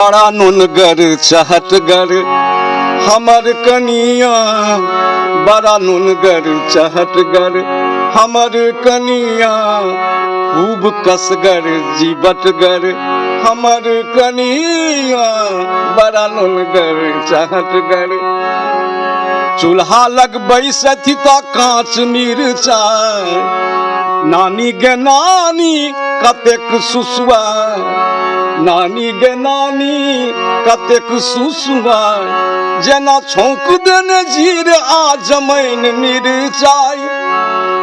बड़ा नुनगर चहटगर हमर कनिया, बड़ा नुनगर चहटगर हमर कनिया, खूब कसगर जीवटगर हमर कनिया, बड़ा नुनगर चहटगर। चूल्हा लगबै सथी तो कांच मिरचाई, नानी गे नानी कतेक सुसुआ, नानी गे नानी कतेक सुसुआ, जेना छौंक देने जीर आ जमैन मिरचाई,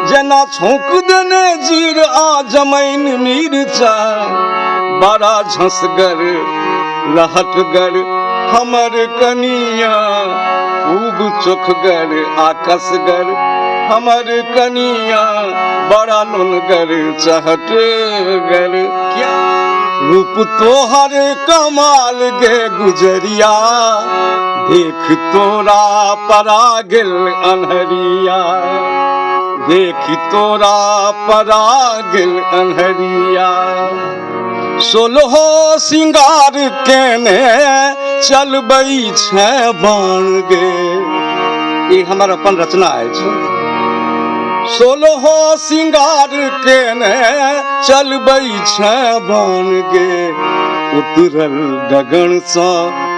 जेना छौंक देने जीर आ जमैन मिरचाई, बड़ा झंसगर लहटगर हमर कनिया, खूब चोखगर आकसगर हमर कनिया, बड़ा नुनगर चहटगर। क्या रूप तोहर कमाल गे गुजरिया, देख तोरा परा गेल अन्हरिया, देख तोरा परा गेल अन्हरिया। सोलहो सिंगार केने चलबै छै बाण गे, ई हमर अपन रचना अछि। सोलहो सिंगार केने चलबै छै बाण गे, उतरल गगन सँ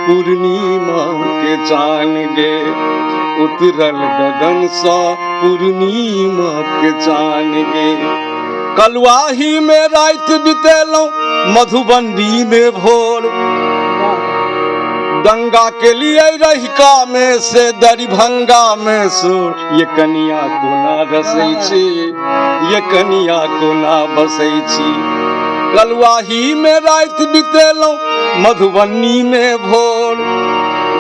पूर्णिमा के चान गे, उतरल गगन सँ पूर्णिमा के चान गे। कलुआही में रात बितेलौं मधुबनी में भोर, दंगा के लिए रहिका में से दरभंगा में सोर, ये कनिया कोना रसै छी, ये कनिया कोना बसै छी। कलुआही में रात बितेलौं मधुबनी में भोर,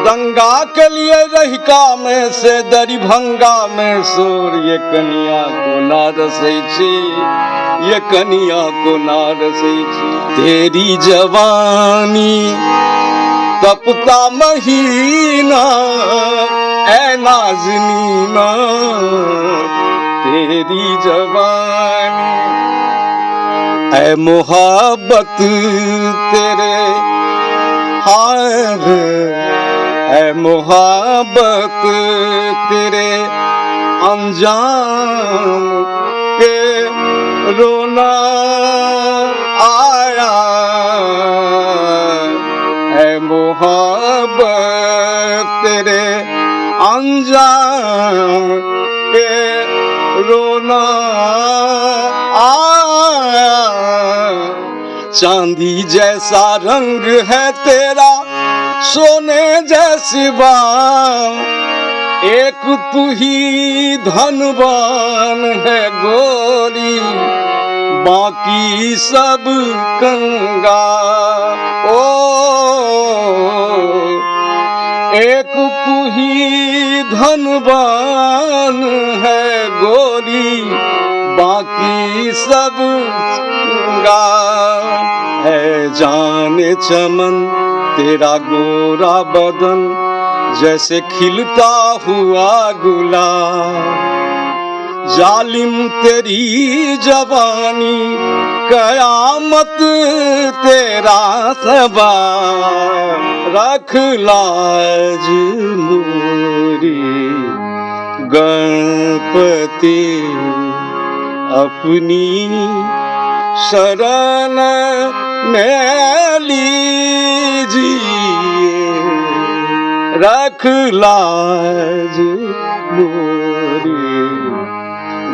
दंगा के लिए रहिका में से दरभंगा में सोर, ये कनिया कोना रसै छी, ये कनिया कोना रसै छी। तेरी जवानी तपता महीना ऐ नाज़नीना, तेरी जवानी ऐ मोहब्बत तेरे हाय, ऐ मोहब्बत तेरे अंजाम पे रोना आया, ऐ मोहब्बत तेरे अंजाम पे रोना आया। चांदी जैसा रंग है तेरा सोने जैसी बात, एक तू ही धनवान है गोरी, बाकी सब कंगाल। एक तू ही धनवान है गोरी, बाकी सब कंगाल। है जाने चमन तेरा गोरा बदन, जैसे खिलता हुआ गुलाब, जालिम तेरी जवानी कयामत तेरा सवार। रख लाज मोरी गणपति अपनी शरण में लीजिए, रख लाज मोरी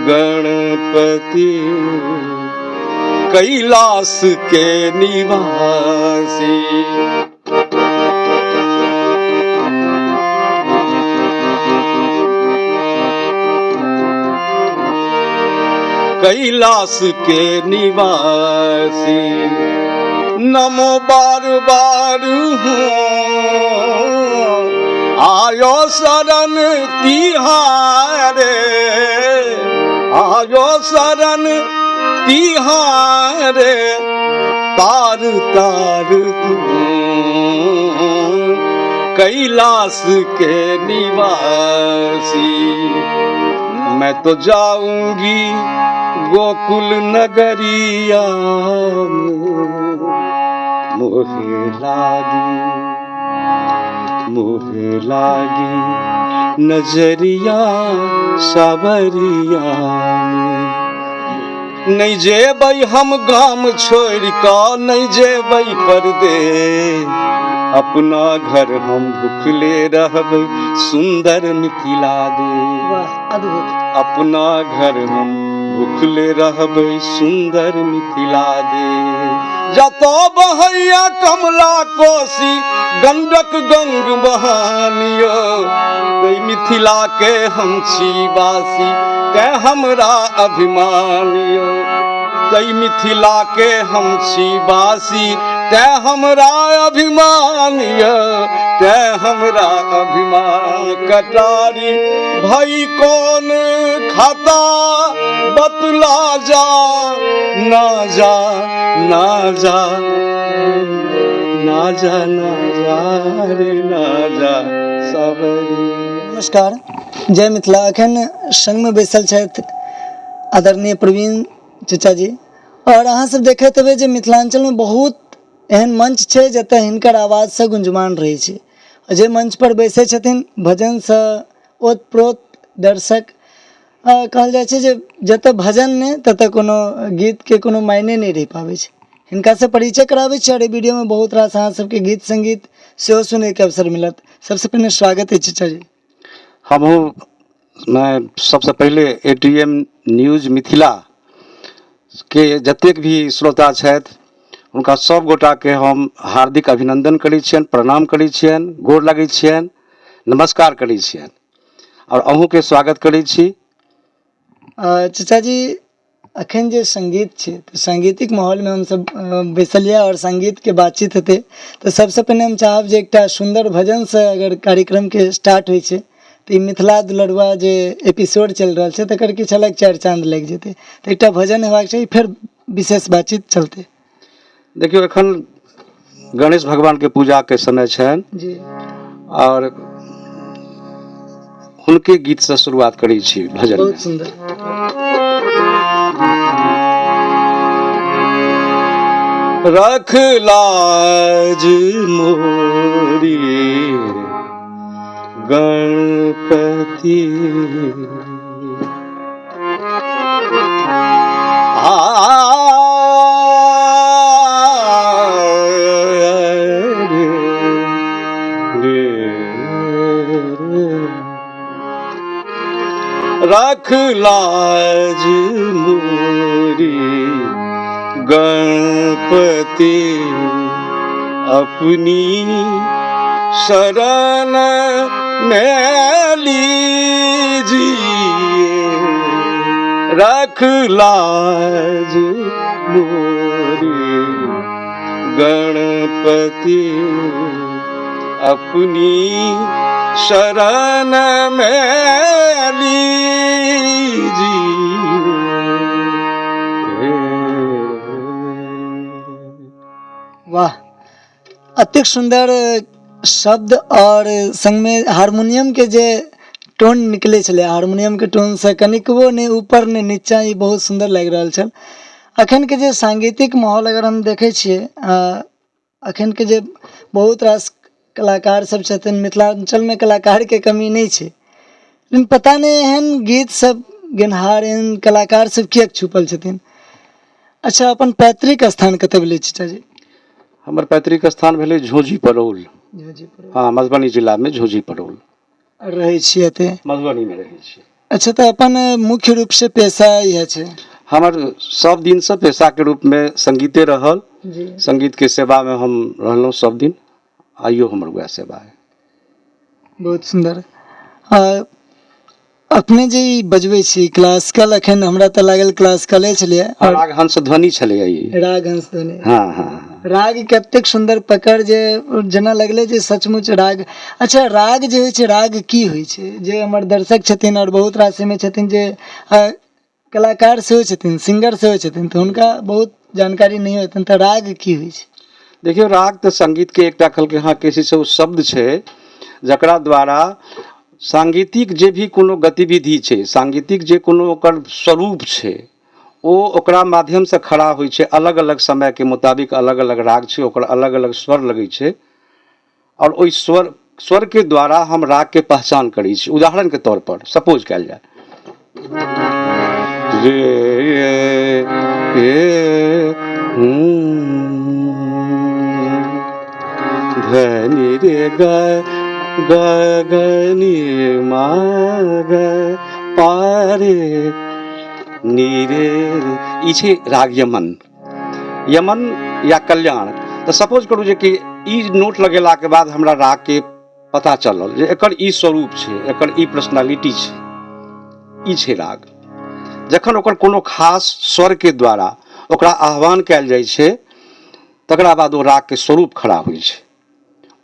गणपति कैलाश के निवासी। कैलाश के निवासी नमो बार बार हूँ, आयो शरण तिहारे, आयो शरण तिहारे, तार तार तू कैलाश के निवासी। मैं तो जाऊंगी गोकुल नगरिया में, मोहे लागी नजरिया सावरिया में। नहीं जेबै हम गाम छोड़ कर, नहीं जेबै परदेश, अपना घर हम भूखले रहबै सुंदर मिथिला देश। अपना घर हम भूखले रहबै सुंदर मिथिला देश। जतो बहैया कमला कोसी गंडक गंग बहानियो, तै मिथिला के हम छी वासी तै हमरा अभिमानियो। तै मिथिला के हम छी वासी तै हमरा अभिमानियो, तै हमरा अभिमान। कटारी भई कौन खाता बतला जा, ना जा ना जा ना जा ना जा रे ना जा सावरी। नमस्कार, जय मिथिला। अखन संग में बैसल छथि आदरणीय प्रवीण चचा जी, और अहाँ सब देखैत हेबै जे मिथिलांचल में बहुत एहन मंच छै जतऽ हिनकर आवाज से गुंजमान रहै छै। जे मंच पर बैसै छथिन भजन से ओतप्रोत दर्शक कहल जाइ छै जे जतऽ भजन नहि ततऽ कोनो गीत के कोनो मायने नहीं रहि पाबै छै। हिनका से परिचय कराबै छी और एहि वीडियो में बहुत रास अहाँ सबके गीत संगीत सेहो सुनै के अवसर मिलत। सबसे पहले स्वागत है चचा जी। मैं सबसे पहले ATM न्यूज मिथिला के जतेक भी श्रोता छथि हुनका सब गोटा के हम हार्दिक अभिनंदन करै छियनि, प्रणाम करै छियनि, गोर लगै छियनि, नमस्कार करै छियनि और अहूँ के स्वागत करै छी। चचा जी, अखन जे संगीत छै तो सांगीतिक माहौल में हम सब बैसल यऽ और संगीत के बातचीत हेतै, तो सबसे पहिने हम चाहब जे एकटा सुंदर भजन से अगर कार्यक्रम के स्टार्ट होइ छै तो ई मिथिला दुलरुआ जे एपिसोड चल रहल छै तकर किछु अलग चारि चांद लग जेतै। तो एकटा भजन हेबाक चाही, फिर विशेष बातचीत चलते। देखियो एखन गणेश भगवान के पूजा के समय छनि जी, और हुनके गीत से शुरुआत करै छी भजन बहुत में। सुंदर। रख लाज मोरी गणपति, रख लाज मोरी गणपति, अपनी शरण में लीजिए। रख लाज मोरी गणपति, अपनी शरण में लीजिए। वाह, अत्यंत सुंदर शब्द और संग में हारमोनियम के जे टोन निकले छले, हारमोनियम के टोन से कनिकबो ने ऊपर ने नीचा, ई बहुत सुंदर लग रहल छल। अखन के जे सांगीतिक माहौल अगर हम देखे छिए, अखन के जे बहुत रास कलाकार सब छथिन, मिथिलांचल में कलाकार के कमी नहीं छै, लेकिन पता नहीं एहन गीत सब गेनहार एहन कलाकार सब किएक छुपल छथिन। अच्छा, अपन पैतृक स्थान कतऽ भेलै चाचा जी? हमर पैतृक स्थान भेलै झोझी परौल। हाँ, मधुबनी जिला में झोझी परौल रहै छियै एतै, मधुबनी में रहै छी। अच्छा, तो अपन मुख्य रूप से पेशा यह छै? हमर सब दिन से पेशा के रूप में संगीते रहल जी। संगीत के सेवा में हम रहलहुँ सब दिन, आइयो हमर वएह सेवा है। बहुत सुंदर। अपने जे ई बजबै छी क्लासिकल, अखन हमरा तऽ लागल क्लासिकले छलै, राग हंस ध्वनि छलै ई। राग हंस ध्वनि, हाँ हाँ। राग कतेक सुंदर पकड़, जे जेना लगले जे सचमुच राग। अच्छा, राग जे होइ छै, राग की होइ छै? जे हमर दर्शक छथिन और बहुत रास में छथिन जे कलाकार सेहो छथिन, सिंगर सेहो छथिन, तो हुनका बहुत जानकारी नहीं होतन, तो राग की होइ छै? देखियो, राग तो संगीत के एकटा कहलकै हाँ किसी से शब्द छै जकरा द्वारा सांगीतिक जे भी कोनो गतिविधि छै, सांगीतिक जे कोनो ओकर स्वरूप छै, ओकरा माध्यम से खड़ा होइ छै, अलग अलग समय के मुताबिक अलग अलग राग छै, ओकर अलग अलग स्वर लगै छै और ओहि स्वर के द्वारा हम राग के पहचान करै छी। उदाहरण के तौर पर सपोज कयल जाय धनि रे ग ग ग नि मा ग पा रे नी रे रे। ई छै राग यमन, यमन या कल्याण। तो सपोज करू जे कि ई नोट लगेला के बाद हमरा राग के पता चलल जे एकर ई स्वरूप छै, एकर ई पर्सनालिटी छै, ई छै राग। जखन ओकर कोनो खास स्वर के द्वारा ओकरा आह्वान कयल जाइ छै तकरा बाद ओ राग के स्वरूप खड़ा होइ छै।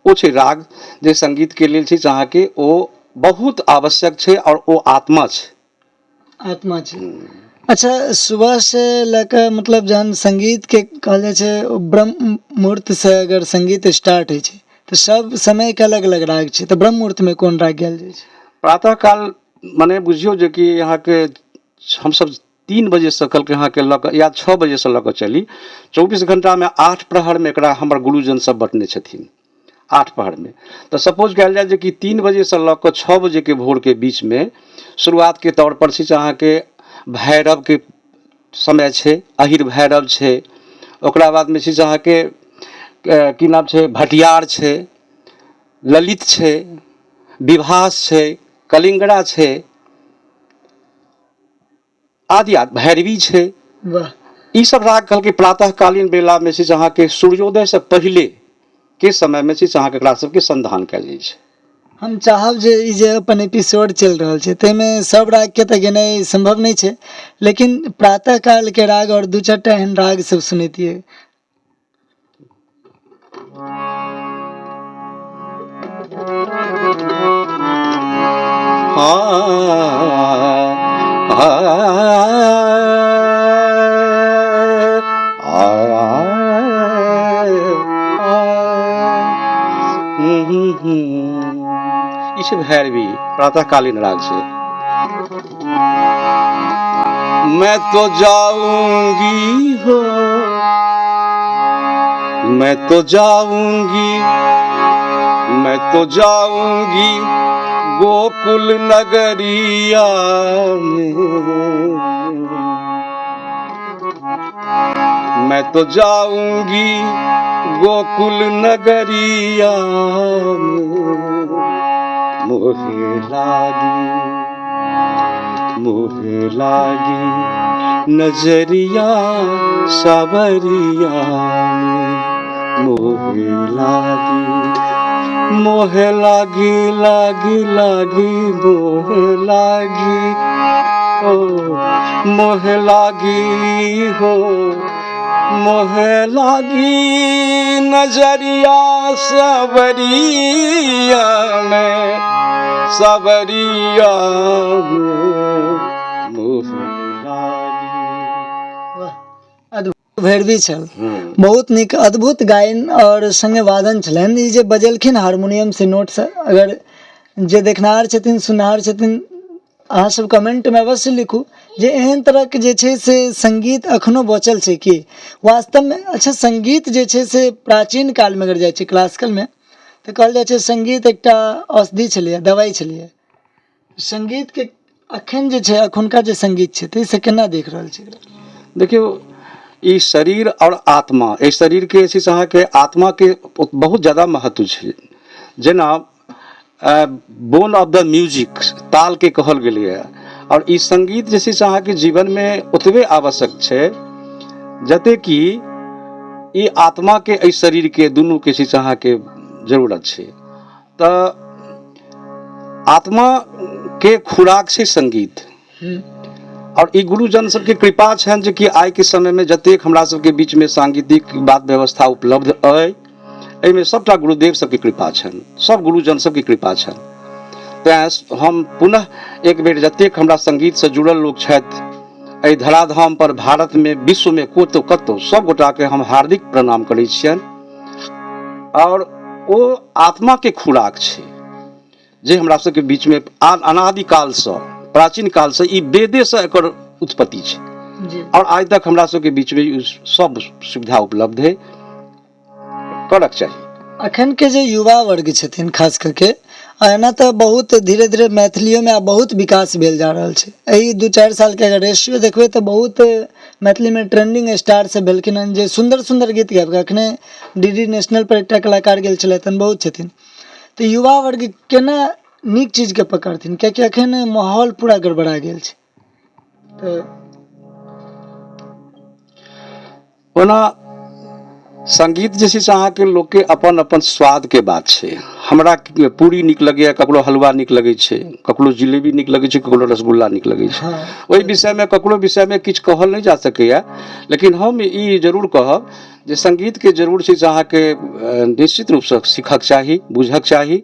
ओ छै राग जे संगीत के लेल छै अहाँके ओ बहुत आवश्यक छै और ओ आत्मा छै। आत्मा छै। अच्छा, सुबह से लेकर मतलब जहन संगीत के कहल जाइ छै ब्रह्म मुहूर्त से अगर संगीत स्टार्ट होइ छै तो सब समय के अलग अलग राग छै, तो ब्रह्म मुहूर्त में कोन राग गायल जाइ छै? प्रातः काल मने बुझियो जे कि यहाँ के हम सब 3 बजे से कल के यहाँ के लग या 6 बजे से लग चली 24 घंटा में 8 प्रहर में एकरा हमर गुरुजन सब बटने छथिन। 8 पहर में तो सपोज कयल जाय जे कि 3 बजे से लग के 6 बजे के भोर के बीच में शुरुआत के तौर पर छै अहाँ के भैरव के समय छै, अहिर भैरव छै। ओकरा बाद में छै अहाँ के की नाम छै, भटियार छै, ललित छै, विभास छै, कलिंगड़ा छै, आदि आदि, भैरवी छै। वाह। ई सब राग कल के प्रातः कालीन बेला में छै अहाँ के सूर्योदय से पहले के समय में छै अहाँ के एकरा सबके संधान कयल जाइ छै। हम चाहब जे ई जे अपन एपिसोड चल रहल छै ताहिमे सब राग के तऽ गेनाइ संभव नहीं छै, लेकिन प्रातः काल के राग और 2-4 टा एहन राग सब सुनैतियै। ई छै भैरवी, प्रातःकालीन राग छै। मैं तो जाऊंगी हो, मैं तो जाऊंगी, मैं तो जाऊंगी गोकुल नगरिया में, मैं तो जाऊंगी गोकुल नगरिया में। मोहे लागी नजरिया सावरिया में, मोहे लागी लागी लागी मोहे लागी, ओ मोहे लागी हो, मोहे लागी नजरिया सावरिया में, सावरिया में मोहे लागी। भैरवी छल, बहुत नीक अद्भुत गायन और संगे वादन छलनि। ई जे बजेलखिन हारमोनियम से नोट से, अगर जे देखनाहार छथिन सुनहार छथिन अहाँ सब कमेंट में अवश्य लिखू जे एहन तरह के जे छै से संगीत अखनो बचल छै कि वास्तव में। अच्छा, संगीत जे छै से प्राचीन काल में अगर जाइ छै क्लासिकल में तो कहल जाइ छै संगीत एकटा औषधि छलै, दवाई छलै। संगीत के अखन जे छै अखुनका जे संगीत छै ताहि से केना देख रहल छी? देखियो, ई शरीर और आत्मा, एहि शरीर के छै अहाँ के आत्मा के बहुत ज्यादा महत्व छै। जेना बोन ऑफ द म्यूजिक ताल के कहल गेलै है, और ई संगीत जे छै से अहाँ के जीवन में ओतबे आवश्यक छै जते कि ई आत्मा के एहि शरीर के दुनू के छै अहाँ के जरूरत छै। तो आत्मा के खुराक छै संगीत, और ई गुरुजन सबके कृपा छनि जे कि आइ के समय में जतेक हमरा सबके बीच में सांगीतिक बात व्यवस्था उपलब्ध अइ, एहिमे सबटा गुरुदेव सबके कृपा छनि, सब गुरुजन सबके कृपा छनि। तैं हम पुनः एक बेर जतेक हमरा संगीत से जुड़ल लोक छथि एहि धराधाम पर, भारत में, विश्व में कतौ कतौ सब गोटा के हम हार्दिक प्रणाम करै छियनि। और ओ आत्मा के खुराक छै जे हमरा सबके बीच में अनादि काल से, प्राचीन काल से, ई वेदे से एकर उत्पत्ति छै। जी और आज तक हमरा सबके बीच में ई सब सुविधा उपलब्ध है, करक चाहिए। अखन के जे युवा वर्ग छथिन खास करके एना तऽ बहुत धीरे धीरे मैथिलियो में आब बहुत विकास भेल जा रहल छै। एहि 2-4 साल के अगर रेशियो देखबै तऽ बहुत मैथिली में ट्रेंडिंग स्टार सब भेलखिन हन जे सुंदर सुंदर गीत गाबि कऽ अखने डीडी नेशनल पर एकटा कलाकार गेल छलथि हन, बहुत छथिन। तऽ युवा वर्ग केना नीक चीज के पकड़थिन, कियाकि अखन माहौल पूरा गड़बड़ा गेल छै। तऽ ओना संगीत जे छै से अहाँके लोकके अपन अपन स्वाद के बात छै। हमरा पूरी नीक लगैए, ककरो हलवा नीक लगै छै, ककरो जिलेबी नीक लगै छै, ककरो रसगुल्ला नीक लगै छै। हाँ ओहि विषयमे ककरो विषयमे किछु कहल नहि जा सकैए, लेकिन हम ई जरूर कहब जे संगीतके जरूर छै से अहाँके निश्चित रूपसँ सीखक चाही, बुझक चाही,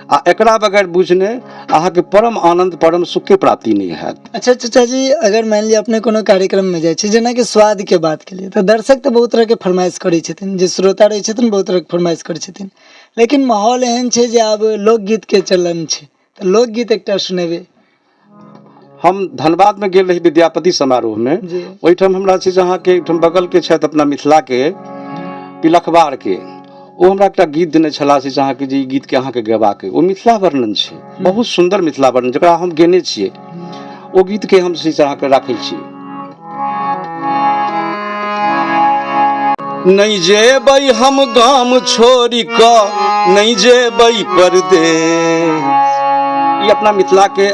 आ एकरा बगैर बुझने अहाँके परम आनंद परम सुखके प्राप्ति नहीं हैत। अच्छा चाचा जी, अगर मान लिया अपने कोनो कार्यक्रम में जाइ छी, जेना कि स्वाद के बात के लिए, तो दर्शक तो बहुत तरह के फरमाइश करै छथिन, जे श्रोता रहै छथिन बहुत तरह के फरमाइश करै छथिन, लेकिन माहौल एहन छै जे आब लोकगीत के चलन छै, तो लोकगीत एकटा सुनेबे। हम धनबाद में गेल रही विद्यापति समारोह में, जी ओहिठाम हमरा छै जे अहाँके ओहिठाम बगल के छथि अपना मिथिला के पिलखवाड़ के, ओ हमरा एकटा गीत देने छलाह से अहाँके जे ई गीत के अहाँके गेबाक अइ। ओ मिथिला वर्णन छै, बहुत सुंदर मिथिला वर्णन, जकरा हम गेने छियै। ओ गीत के हम से अहाँके राखै छी। नहीं जेबै हम गाम छोड़ी कऽ, नहीं जेबै परदेश। ई अपना मिथिला के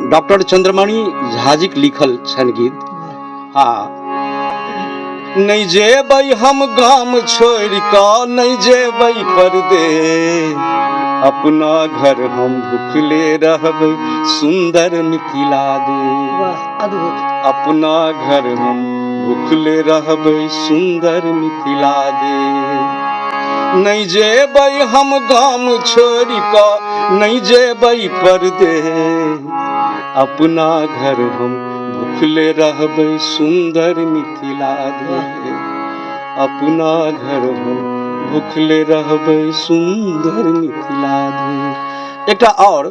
डॉक्टर चंद्रमणि झा जी के लिखल छनि गीत। हाँ, नहीं जेबै हम गाम छोड़ कऽ, नहीं जेबै परदेश, अपना घर हम भूखले रहबै सुंदर मिथिला देश। वाह अद्भुत। अपना घर हम भूखले रहबै सुंदर मिथिला देश। नहीं जेबै हम गाम छोड़ कऽ, नहीं जेबै परदेश, अपना घर हम भूखले रहबै सुंदर मिथिला देश। अपना घर हम भूखले रहबै सुंदर मिथिला देश। एकटा और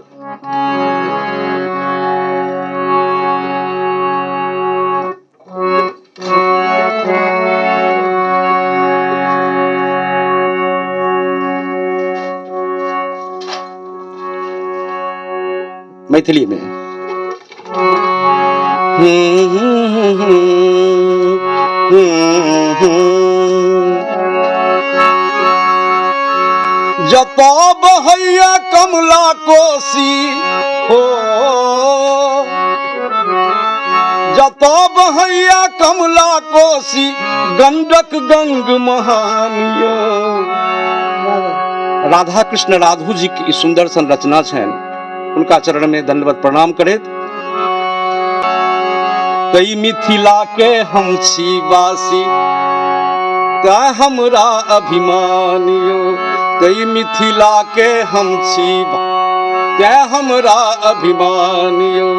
मैथिली में जतऽ बहैया कमला कोसी हो, जतऽ बहैया कमला कोसी, गंडक गंग महानिया। राधा कृष्ण राधू जी की सुंदर सन रचना छनि, उनका चरण में दंडवत प्रणाम करैत, तई मिथिला के हम छी वासी, तैं हमरा अभिमान यो। तई मिथिला के हम छी, तैं हमरा अभिमान यो।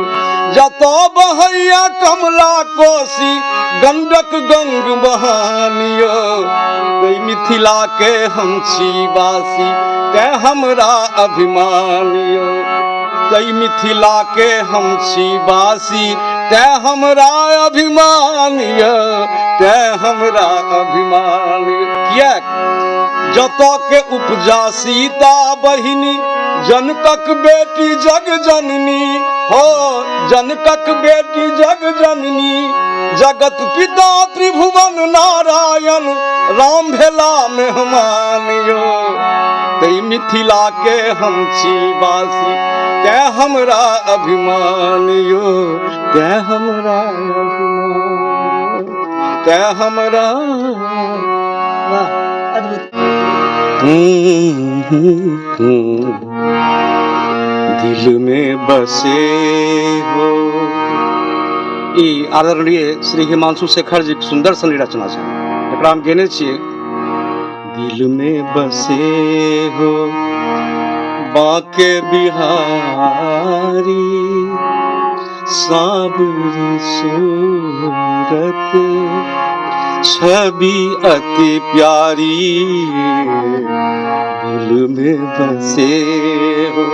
जतऽ बहैया कमला कोसी, गंडक गंग बहानियो, तई मिथिला के हम छी वासी, तैं हमरा अभिमान यो। तई मिथिला के हम छी वासी, तैं हमरा अभिमान यो, तैं हमरा अभिमान। कियाक जतऽ के उपजा सीता बहिनी, जनकक बेटी जग जननी हो, जनकक बेटी जग जननी, जगत पिता त्रिभुवन नारायण, राम भेला मेहमान यो। तई मिथिला के हम छी वासी, तैं हमरा अभिमान यो, तैं हमरा अभिमान, तैं हमरा। वाह अद्भुत। दिल में बसे हो, ई आदरणीय श्री हिमांशु शेखर जी के सुंदर सन रचना छै, एकरा हम गेने छियै। दिल में बसे हो बांके बिहारी, सांवरी सूरत, छवि अति प्यारी, दिल में बसे हो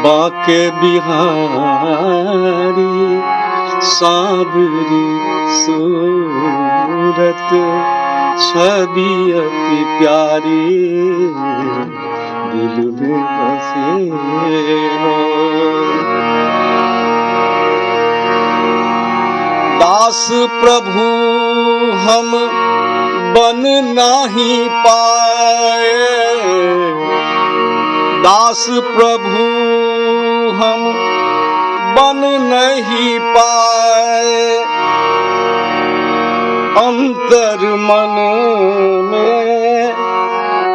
बांके बिहारी, सांवरी सूरत छवि अति प्यारी दिल में बसे हो। दास प्रभु हम बन नहीं पाए, दास प्रभु हम बन नहीं पाए, अंतर मन में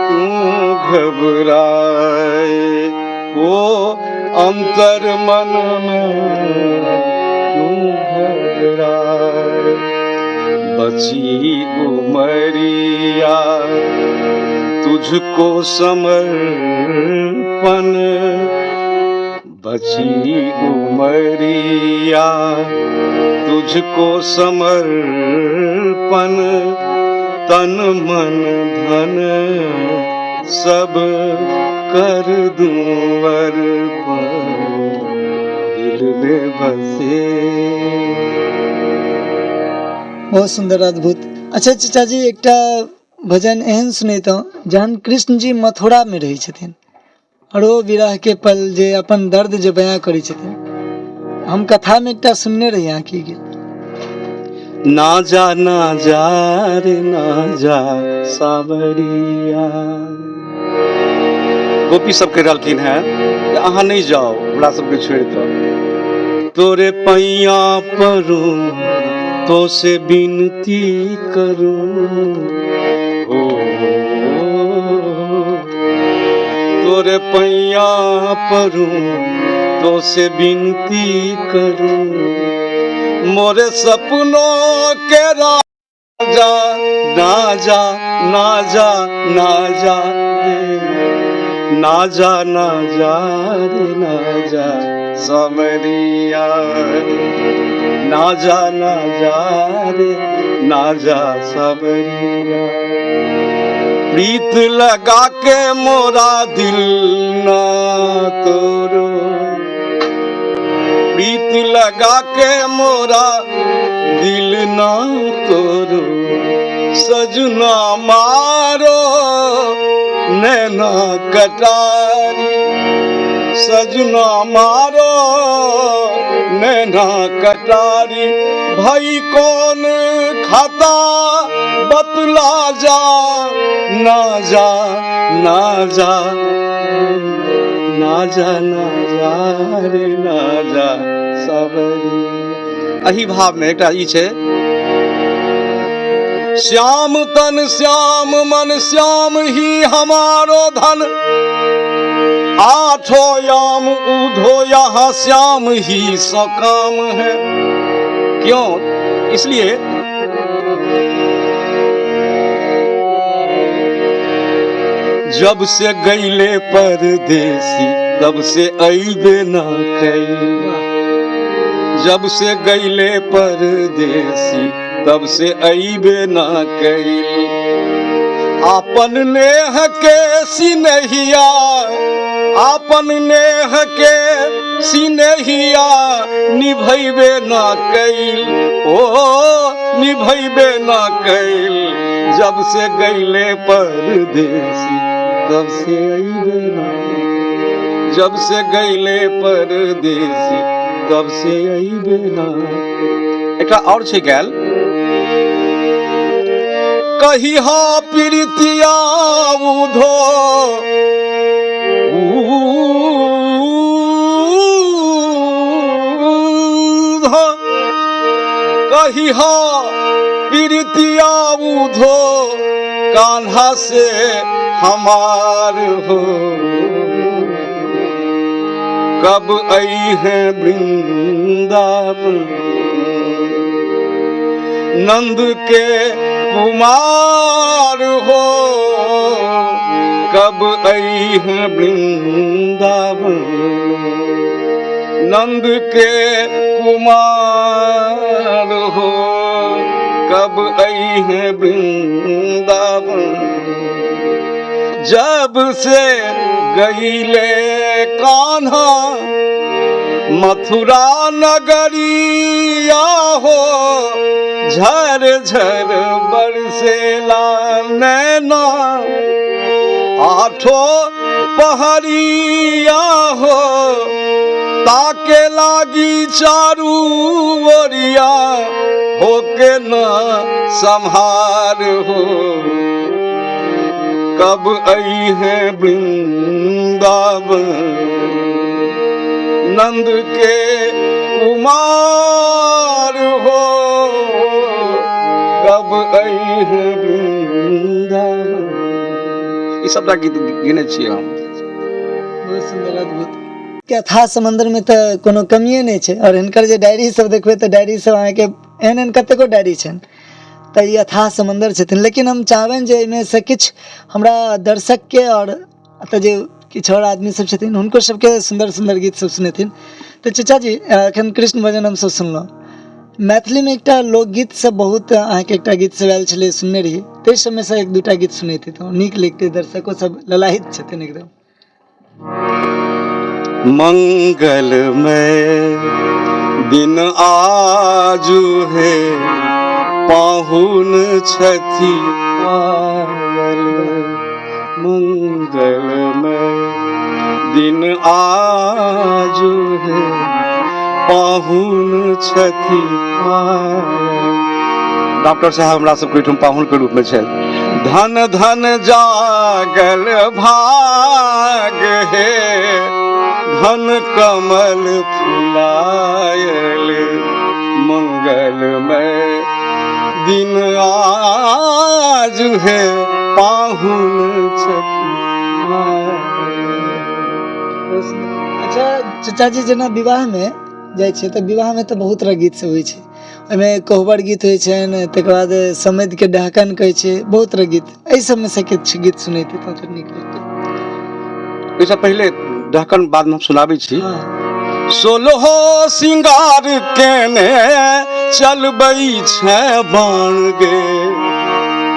क्यों घबराए, वो अंतर मन में क्यों घबराए। बची उमरिया तुझको समर्पण, बची उमरिया तुझको समर्पण, तन मन धन सब कर दूं अर्पण, दिल में बसे। बहुत सुंदर, अद्भुत। अच्छा चाचा जी, एकटा भजन एहन सुनैतौ जहन कृष्ण जी मथुरा में रहै छथिन और ओ विरह के पल जे अपन दर्द जे बयां करै छथिन, हम कथा में एकटा सुनने रही यहाँ की गीत। ना जा रे ना जा सावरिया, गोपी सब कह रहलखिन है अहाँ नहीं जाओ, हमरा सबके छोड़ दो, तोरे पैया परूं तो से विनती करूं, तोरे पैया परूं तो से विनती करूं, मोरे सपनों के राजा ना जा ना जा ना जा रे, ना जा रे ना जा सावरिया, ना जा रे ना जा सावरिया। प्रीत लगा के मोरा दिल ना तोड़ो, प्रीत लगा के मोरा दिल ना तोड़ो, सजना मारो नैना कटारी, सजना मारो नैना कटारी, भाई कौन खाता बतला जा, ना जा ना जा ना जा ना जा रे ना जा सावरी। एही भाव में एकटा ई छै, श्याम तन श्याम मन श्याम ही हमारो धन, आठो याम उधो यहाँ श्याम ही सकाम है। क्यों? इसलिए जब से गईले परदेसी तब से अइबे ना कैला, जब से गईले परदेसी तब से अइबे ना कैल, आपन नेह के सिनहिया, आपन नेह के सिनहिया निभैबे ना कैल, ओ निभैबे ना कैल, जब से गईले परदेसी तब से अइबे ना, जब से गईले परदेसी तब से अइबे ना। एकटा और छै गैल, कहिहा प्रीतिया उधो कहिहा प्रीतिया उधो कान्हा से हमार हो, कब आई है वृंदावन नंद के कुमार हो, कब आई है वृंदावन नंद के कुमार हो, कब आई है वृंदावन। जब से गईले कान्हा मथुरा नगरिया हो झर झर बरसेला नैना, आठो पहरिया हो ताके लागी चारू ओरिया, होके न संहार हो। कब आई है वृंदावन नंद के कुमार हो, कब आई है वृंदावन। ई सबटा गीत गिने छियै हम। बहुत सुंदर, अद्भुत। के अथाह समंदर में तो कोनो कमिए नहीं छै। और हिनकर जे डायरी सब देखबै तऽ डायरी सब अहाँके एहन एहन कतेको डायरी छनि, तऽ ई अथाह समंदर छथिन। लेकिन हम चाहबनि जे एहिमे से किछु हमरा दर्शकके और एतऽ जे किछु और आदमी सब छथिन हुनको सबके सुंदर सुंदर गीत सब सुनेथिन। तऽ चाचा जी एखन कृष्ण भजन हमसब सुनलहुँ, मैथिलीमे एकटा लोकगीत सब बहुत अहाँके एकटा गीत सब आयल छलै, सुनने रहियै, ताहि सबमे से एक दूटा गीत सुनैती तऽ नीक लगतै, दर्शको सब ललाहित छथिन एकदम। मंगलमय दिन आजु है पाहुन छथि आयल, मंगलमय दिन आजु है पाहुन छथि आयल। डॉक्टर साहब हमरा सबके ओहिठाम पाहुन के रूप में छै। धन धन जागल भाग है धन कमल फुलायल, मंगलमय दिन आज है पाहुन छथि आयल। अच्छा चाचा जी, जेना विवाह में जाइ छै तऽ विवाह में तऽ बहुत तरह गीत सब होइ छै, ओहिमे कोहबर गीत होइ छनि, तकर बाद समैध के ढहकन कहै छै, बहुत तरह गीत। एहि सबमे से किछु गीत सुनैती तऽ नीक लगतै। ओहिसँ पहिले ढहकन बाद में हम सुनाबै छी। हाँ। सोलहो सिंगार केने चलबै छै बाण गे,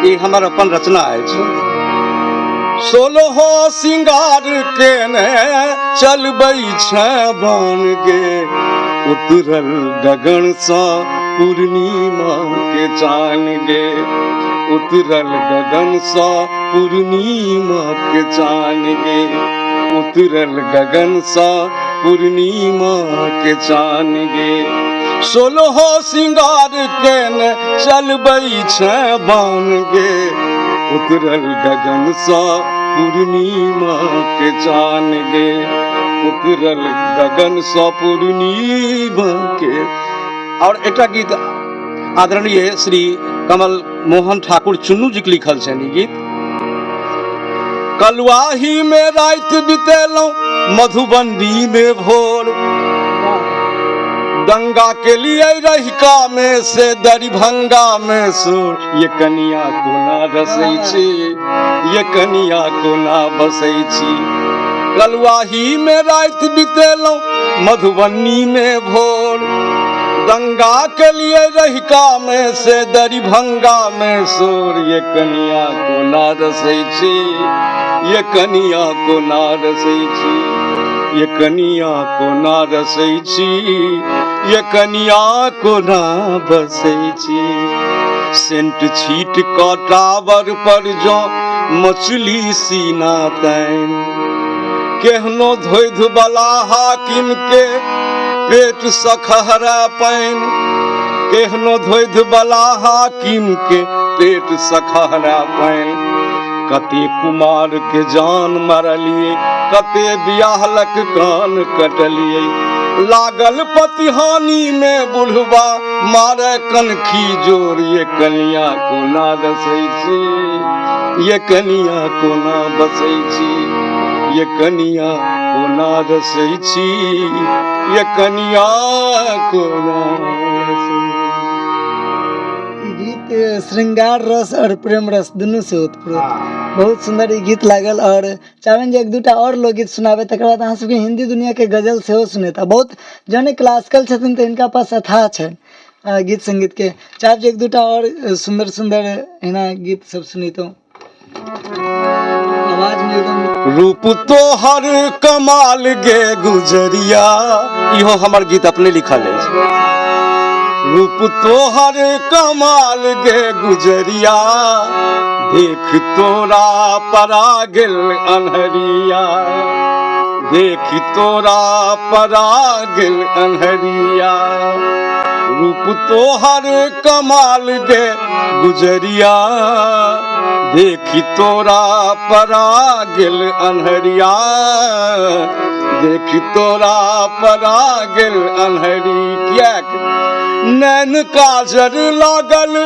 ई हमर अपन रचना अछि। सोलहो सिंगार केने चलबै छै बाण गे, उतरल गगन सँ पूर्णिमा के चान गे, उतरल गगन सँ पूर्णिमा के चान गे, उतरल गगन सँ पूर्णिमा के चान गे। सोलहो सिंगार केने चलबै छै बाण गे, उतरल गगन सँ पूर्णिमा के चान गे, उतरल गगन सँ पूर्णिमा के। और एकटा गीत आदरणीय श्री कमल मोहन ठाकुर चुन्नू जी के लिखल छनि ई गीत। कलुआही में रात बितेलौं मधुबनी में भोर, दंगा के लिए रहिका में से दरिभंगा में सोर, ये कनिया कोना रसै छी, ये कनिया कोना बसै छी। कलुआही में रात बितेलौं मधुबनी में भोर, दंगा के लिए रहिका में से दरिभंगा में सोर, ये कनिया कोना रसै छी, ये कनिया कोना रसै छी, ये कनिया कोना रसै छी, ये कनिया कोना बसै छी। सेंट छीट क टावर पर जो मछली सीना तैन, केहनो धोइध बला हाकिम के पेट सखहरा पाइन, केहनो धोइध बला हाकिम के पेट सखहरा पाइन। कते कुमार के जान मारलिए, कते बियाहलक कान कटलिए, लागल पतिहानी में बुढ़वा मारे कनखी जोर, ये कनिया कोना रसै छी, ये कनिया कोना बसै छी, ये कनिया कोना रसै छी, ये कनिया कोना रसै। गीत श्रृंगार रस और प्रेम रस दुनू से उत्प्रोत, बहुत सुंदर ई गीत लागल। और चाहबनि जे एक दूटा और लोकगीत सुनाबे, तकर बाद अहाँ सबके हिंदी दुनिया के गजल सेहो सुनेता। बहुत जने क्लासिकल छथिन तऽ हिनका पास अथाह छनि गीत संगीत के। चाहब जे एक दूटा और सुंदर सुंदर एना गीत सब सुनैतहुँ। आवाज में एकदम रूप तो हर कमाल गे गुजरिया, इहो हमर गीत अपने लिखल है। रूप तो हर कमाल गे गुजरिया, देख तोरा परा गेल अन्हरिया, देख तोरा परा गेल अन्हरिया। रूप तो हर कमाल गे गुजरिया, देखी तोरा परा गेल अन्हरिया, देखी तोरा परा गेल अन्हरी। कियाक नैन काजर लागल,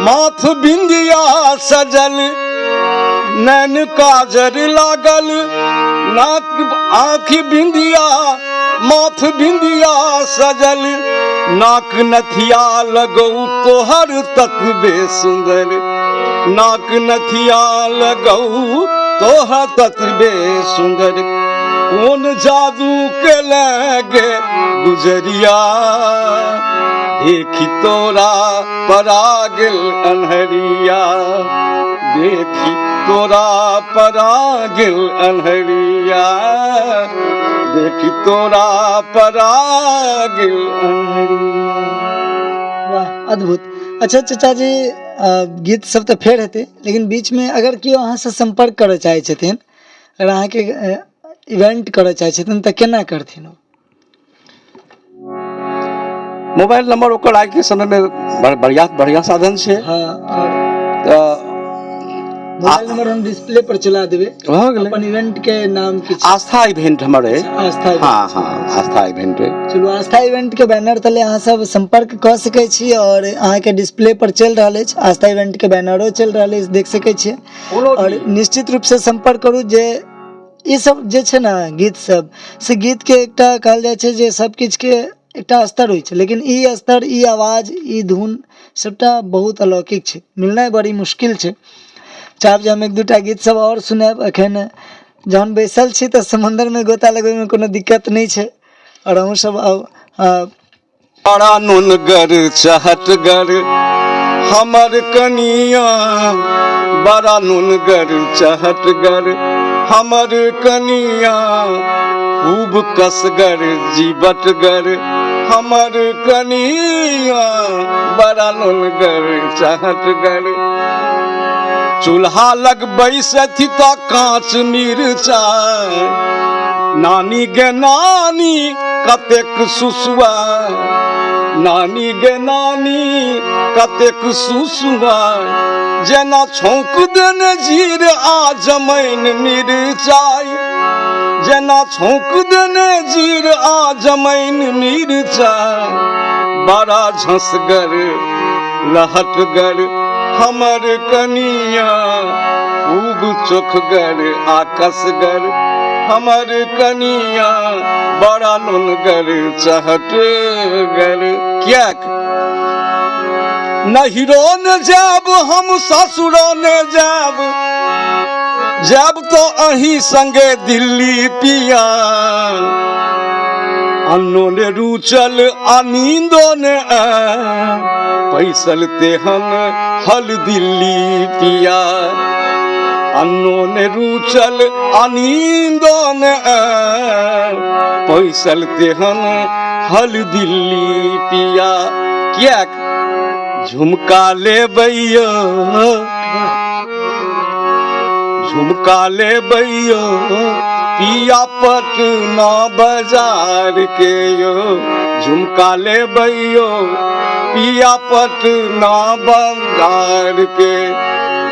माथ बिंदिया सजल, नैन काजर लागल, नाक आँखि बिंदिया, माथ बिंदिया सजल, नाक नथिया लगौ तोहर ततबे सुंदर, नाक नथिया लगौ तोहर ततबे सुंदर। कौन जादू के लगे गुजरिया, देखी तोरा परा गेल अन्हरिया, देखी तोरा परा गेल अन्हरिया, देखी तोरा परा गेल अन्हरिया। वाह अद्भुत। अच्छा चाचा जी, गीत सब तो फेर हेतै, लेकिन बीच में अगर केओ अहाँ से संपर्क करय चाहै छथिन, अगर अहाँ के इवेंट करय चाहै छथिन तऽ केना करथिन? मोबाइल नंबर ओकर आइ के समय में बढ़िया साधन छै। हाँ, और तऽ मोबाइल नंबर हम डिस्प्ले पर चला देबै। भऽ गेलै। अपन इवेंट के नाम की छै? आस्था इवेंट हमर है। आस्था इवेंट। हाँ हाँ, आस्था इवेंट है। चलू, आस्था इवेंट के बैनर तले अहाँ सब संपर्क कऽ सकै छी, और अहाँ के डिस्प्ले पर चल रहल अछि, आस्था इवेंट के बैनरो चल रहल अछि, देख सकै छियै। और निश्चित रूप से संपर्क करू। जे ई सब जे छै ना गीत सब, से गीत के एकटा कहल जाइ छै जे सब किछ के एकटा स्तर होइ छै, लेकिन ई स्तर, ई आवाज, ई धुन सबटा बहुत अलौकिक छै, मिलनाइ बड़ी मुश्किल छै। चाहब जे हम एक दूटा गीत सब और सुनाब। एखन जहन बैसल छी तऽ समंदर में गोता लगबै में कोनो दिक्कत नहीं छै, और अहूँ सब बड़ा नुनगर चहटगर हमर कनिया, बड़ा नुनगर चहटगर हमर कनिया, खूब कसगर जीवटगर हमर कनिया, बड़ा नुनगर चहटगर। चूल्हा लग बैसथि तऽ कांच मिरचाइ, नानी गे नानी कतेक सुसुआ, नानी गे नानी कतेक सुसुआ, जेना छौंक देने जीर आ जमैन मिरचाइ, जेना छौंक देने जीर आ जमैन मिरचाइ। बड़ा झंसगर लहटगर हमर कनिया, खूब चोखगर आकसगर हमर कनिया, बड़ा नुनगर चहटगर। कियाक नहिरो न जाब हम ससुरो न जाब, जाब तो अहीं संगे दिल्ली पिया, अन्नो ने रुचल आ नींदो ने पैसल तेहन हल दिल्ली पिया, अन्नो ने रुचल आ नींदो ने पैसल तेहन हल दिल्ली पिया। कियाक झुमका लेबैयो, झुमका लेबैयो पिया पटना बाजार के यो, झुमका लेबैयो पिया पटना बाजार के,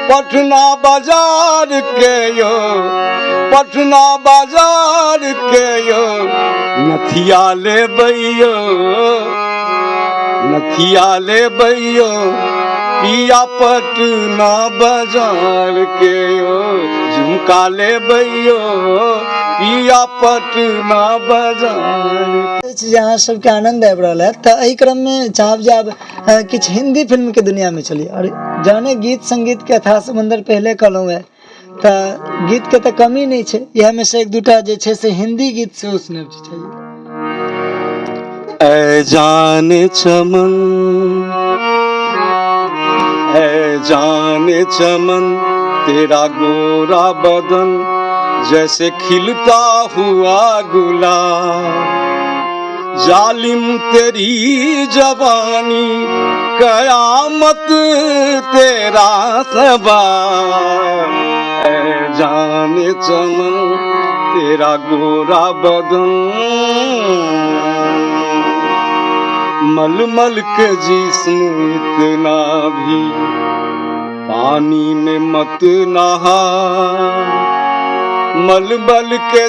पटना बाजार के यो, पटना बाजार के यो। नथिया लेबैयो, नथिया लेबैयो पिया पटना बाजार के यो, झुमका लेबैयो पिया पटना बाजार के। जहाँ सबके आनंद आबि रहल है, तऽ एहि क्रम में चाहब जे आब किछु हिंदी फिल्म के दुनिया में चली, और जहने गीत संगीत के अथाह समंदर पहले कहलहुँ है, तऽ गीत के तऽ कमी नहीं छै, यह में से एक दूटा जे छै से हिंदी गीत सेहो सुनब चाहिए। ऐ जाने चमन, ऐ जाने चमन तेरा गोरा बदन जैसे खिलता हुआ गुलाब, जालिम तेरी जवानी कयामत तेरा सवाब, ऐ जाने चमन तेरा गोरा बदन, मलमल के जिस्म इतना भी पानी में मत नहा, मलमल के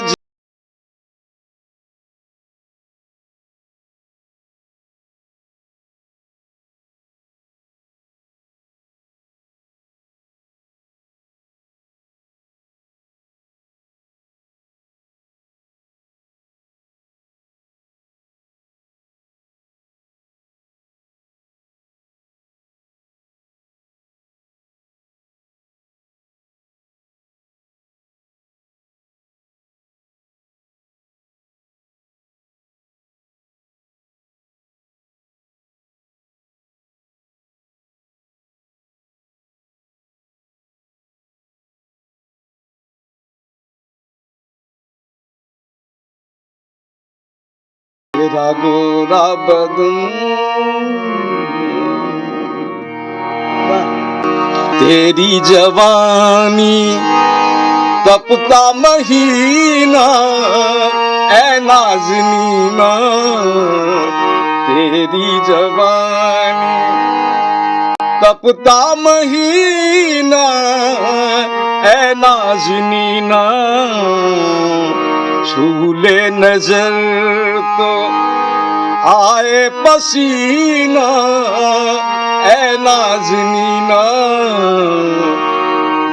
तेरा गोरा बदन, तेरी जवानी तपता महीना, ऐ नाज़नीना तेरी जवानी तपता महीना, ऐ नाज़नीना छू ले नजर तो आए पसीना, ऐ नाज़नीना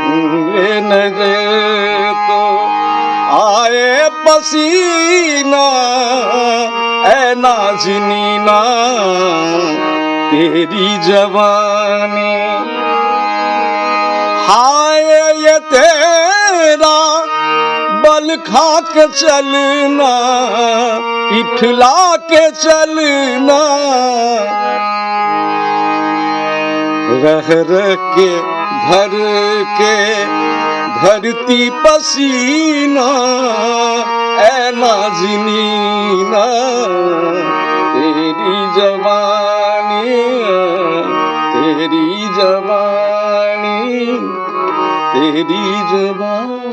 छू ले नजर तो आए पसीना, ऐ नाज़नीना तेरी जवानी, हाय ये तेरा बल खा के चलना, इठला के चलना, रह रह के धर के धरती पसीना, ऐ नाज़नीना तेरी जवानी, तेरी जवानी, तेरी जवानी।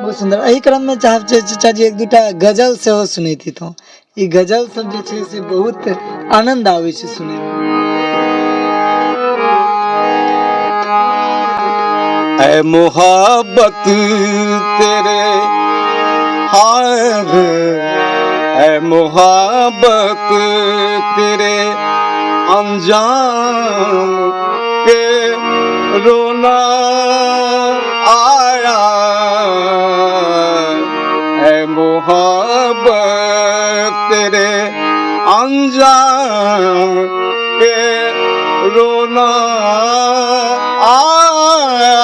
बहुत सुंदर। एही क्रम में चाहब छै चाचा जी एक दूटा गजल सेहो सुनैती तो ई गजल सब जे छै से बहुत आनंद आवे छै सुने में। ऐ मोहब्बत तेरे हाय, ऐ मोहब्बत तेरे अंजाम पे रोना आया, ऐ मोहब्बत तेरे अंजाम पे रोना आया,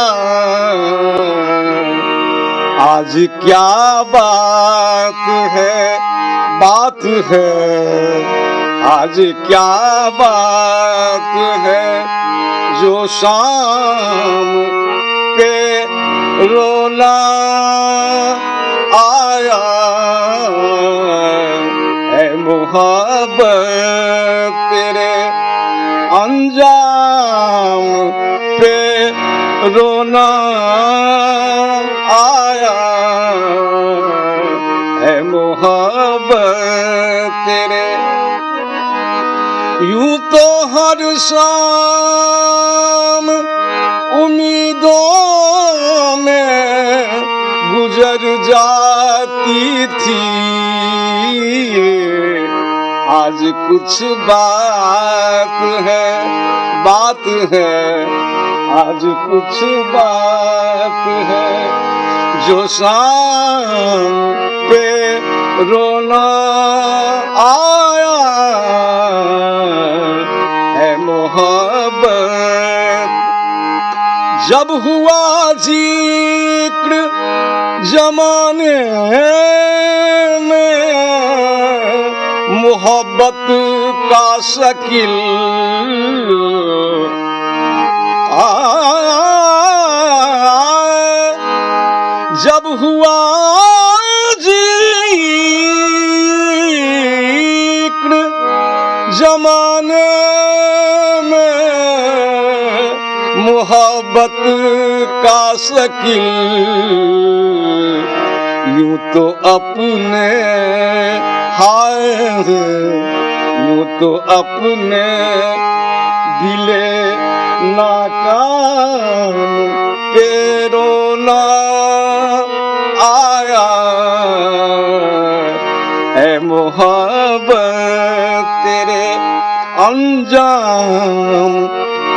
आज क्या बात है, बात है, आज क्या बात है जो शाम पे रोना आया, ऐ मोहब्बत तेरे अंजाम पे रोना आया, ऐ मोहब्बत तेरे। यूं तो हर शाम उम्मीदों में गुजर जाती थी, आज कुछ बात है, बात है, आज कुछ बात है जो शाम पे रोना आया, है मोहब्बत। जब हुआ जिक्र जमाने में मोहब्बत का शकील मोहब्बत का शकील यूं तो अपने हाय यूं तो अपने दिले नाकाम पे रोना आया है मोहब्बत तेरे अंजाम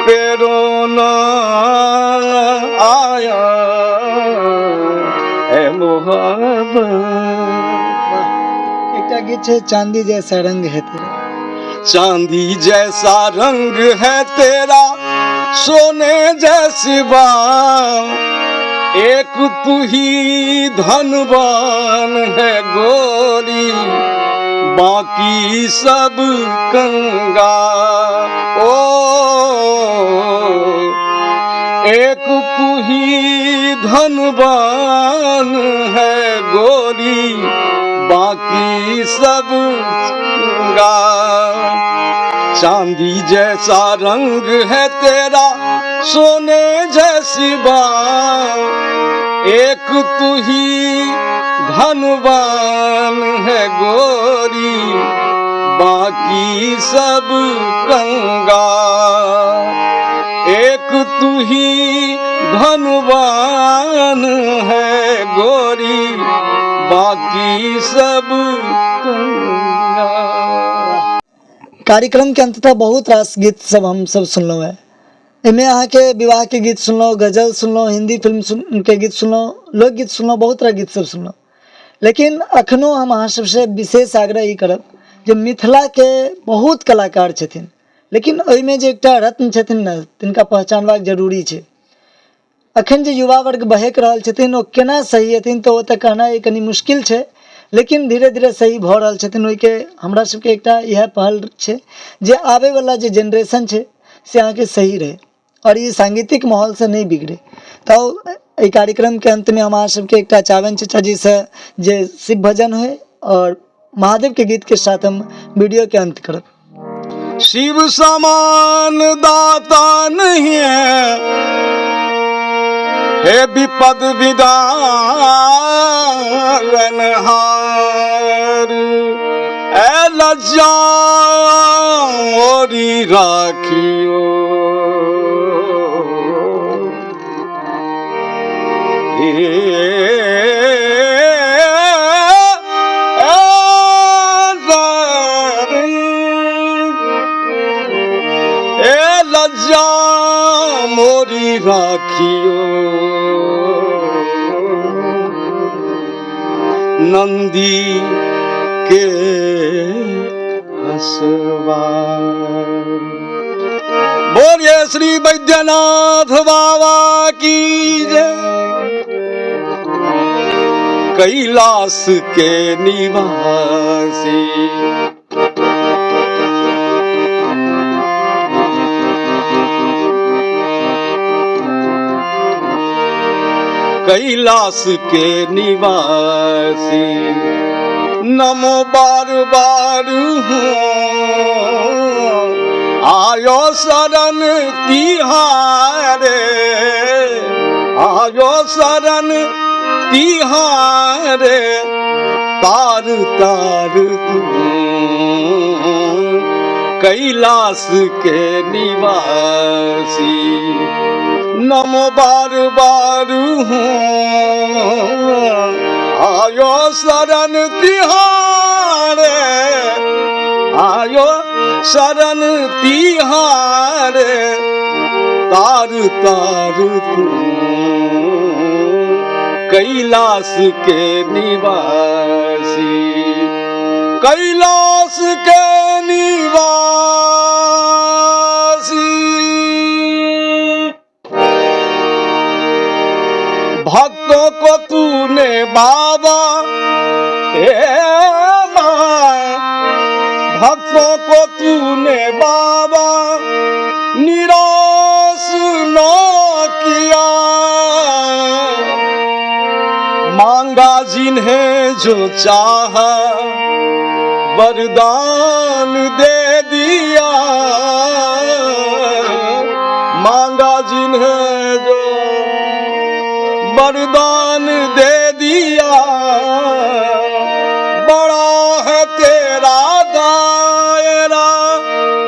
पे रोना आया है मोहब्बत। एकटा गीत छै चांदी जैसा रंग है तेरा। चांदी जैसा रंग है तेरा सोने जैसी बात एक तू ही धनवान है गोरी बाकी सब कंगाल ओ एक तू ही धनवान है गोरी बाकी सब कंगाल। चांदी जैसा रंग है तेरा सोने जैसी बात एक तू ही धनवान है गोरी बाकी सब कंगाल। एक तू ही धनवान है गोरी बाकी सब कंगाल। कार्यक्रम के अंततः बहुत रास गीत सब हम सब सुनलहुँ है। एहिमे अहाँके विवाह के गीत सुनलहुँ, गजल सुनलहुँ, हिंदी फिल्म के गीत सुनलहुँ, लोकगीत सुनलहुँ, बहुत तरह गीत सब सुनलहुँ। लेकिन अखनो हम अहाँ सबसे विशेष आग्रह ई करब जे मिथिला के बहुत कलाकार छथिन लेकिन ओहिमे जे एकटा रत्न छथिन ने तिनका पहचानबाक जरूरी छै। अखन जे युवा वर्ग बहक रहल छथिन ओ केना सही हेथिन तऽ ओ तऽ कहनाइ कनि मुश्किल छै लेकिन धीरे धीरे सही भऽ रहल छथिन। ओहिके हमरा सबके एकटा इएह पहल छै जे आबे वाला जे जनरेशन छै से अहाँके सही रहे और ये सांगीतिक माहौल से नहीं बिगड़े। तो एहि कार्यक्रम के अंत में हम अहाँ सबके एकटा चावन चचा जी से जे शिव भजन है और महादेव के गीत के साथ हम वीडियो के अंत करब। शिव समान दाता नहीं है हे विपद विदारनहार ए लज्जा मोरी राखियो लज्जा मोरी राखियो नंदी के हसवार। बोलिए श्री वैद्यनाथ बाबा की जय। कैलाश के निवासी कैलाश के निवासी नमो बार बार हूँ आयो शरण तिहारे आयो शरण तिहारे तार तार तू कैलाश के निवासी नमो बार बार हूँ आयो शरण तिहारे आयो शरण तिहारे तार तार तू कैलाश के निवासी कैलाश के निवासी। भक्तों को तूने बाबा भक्तों को तूने बाबा निराश न किया मांगा जिन्हें जो चाहा वरदान दे दिया मांगा जिन्हें जो वरदान दे दिया, बड़ा है तेरा दायरा।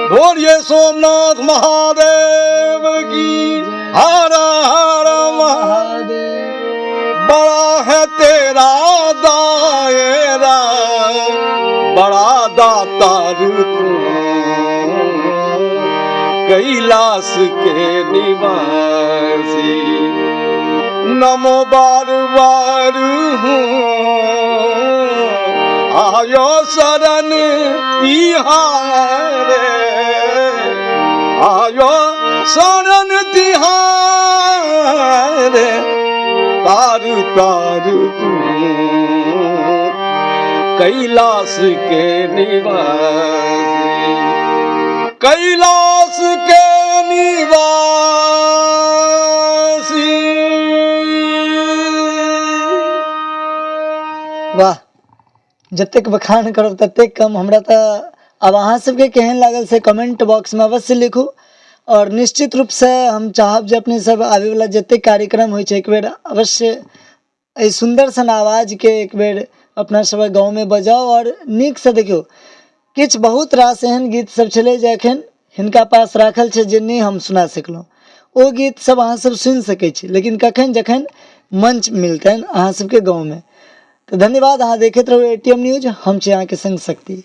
बोलिए सोमनाथ महादेव की हर हर महादेव। बड़ा है तेरा दायरा, बड़ा दातार तू, कैलाश के निवासी। नमो बार बार हूँ आयो शरण तिहारे, आयो शरण तिहारे। तार तार तू कैलाश के निवासी, कैलाश के निवासी। वाह, जतेक बखान करब ततेक कम। हमरा तो अब अहाँ सबके केहन लागल से कमेंट बॉक्स में अवश्य लिखू। और निश्चित रूप से हम चाहब जे अपने सब आवे वाला जतेक कार्यक्रम होइ छै एक बेर अवश्य एहि सुंदर सन आवाज के एक बेर अपना सब गाँव में बजाओ। और नीक से देखियो, किछ बहुत रास एहन गीत सब छलै जे एखन हिनका पास राखल छै जे नहीं हम सुना सकलहुँ। ओ गीत सब अहाँ सब सुनि सकै छी, लेकिन कखन जखन मंच मिलतनि अहाँ सबके गाँव में। तो धन्यवाद, अहाँ देखैत रहू एटीएम न्यूज। हम छी अहाँ के संग शक्ति।